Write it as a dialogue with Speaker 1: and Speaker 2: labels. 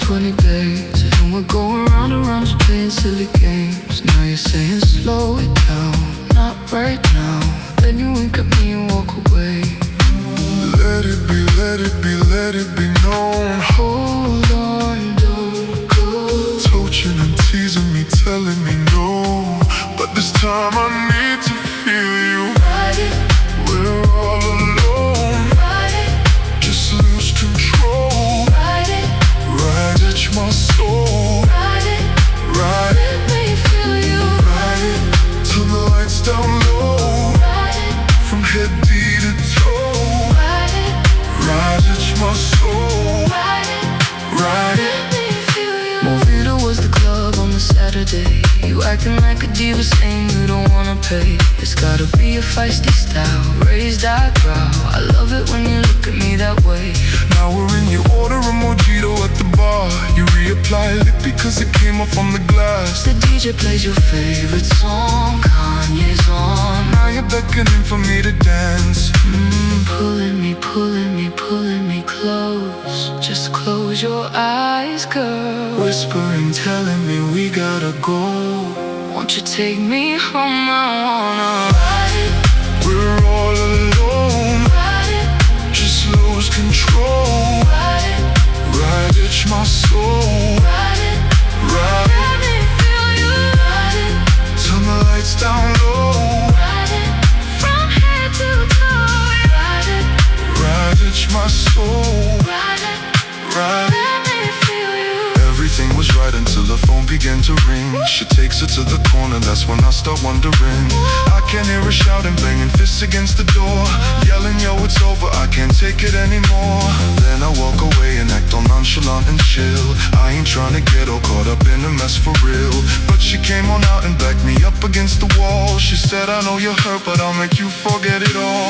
Speaker 1: 20 days, and we're going round and round just playing silly games. Now you're saying slow it down, not right now. Then you wink at me and walk away.
Speaker 2: Let it be, let it be, let it be known.
Speaker 1: Hold on, don't go.
Speaker 2: Touching and teasing me, telling me no, but this time I need to feel you.
Speaker 1: Ride it,
Speaker 2: We're all alone.
Speaker 1: ride it,
Speaker 2: Just lose control.
Speaker 1: ride it,
Speaker 2: Ride it, my soul.
Speaker 1: ride it.
Speaker 2: Ride it,
Speaker 1: Let me feel you.
Speaker 2: ride it. Turn the lights down low,
Speaker 1: Ride it,
Speaker 2: from head deep to toe.
Speaker 1: ride it,
Speaker 2: Ride it, my soul.
Speaker 1: ride it.
Speaker 2: Ride it.
Speaker 1: Let me feel you. Movida was the club on the Saturday. You acting like a diva, saying you don't wanna pay. It's gotta be a feisty style, raised eyebrow. I love it when you look at me that way.
Speaker 2: Now we're in, you order a mojito at the bar. You reapply it because it came off on the glass.
Speaker 1: The DJ plays your favorite song, Kanye's on.
Speaker 2: Now you're beckoning for me to dance.
Speaker 1: Pulling me, pulling me, pulling me close. Just close your eyes, girl.
Speaker 2: Whispering, telling me we gotta go.
Speaker 1: Won't you take me home? I wanna ride it,
Speaker 2: We're all alone.
Speaker 1: ride it,
Speaker 2: Just lose control.
Speaker 1: ride it,
Speaker 2: Ride it, my soul.
Speaker 1: ride it.
Speaker 2: Ride it.
Speaker 1: Let me feel you. Ride it,
Speaker 2: Turn the lights down low.
Speaker 1: ride it, from head to toe. Ride it,
Speaker 2: Ride it, my soul.
Speaker 1: ride it.
Speaker 2: Ride it.
Speaker 1: Let me feel you.
Speaker 2: Everything was right until the phone began to ring. She takes it to the corner, that's when I start wondering. I can hear her shouting, banging fists against the door, yelling, yo, it's over, I can't take it anymore. Then I walk away and act all nonchalant and chill. I ain't trying to get all caught up in a mess for real. But she came on out and backed me up against the wall. She said, I know you're hurt, but I'll make you forget it all.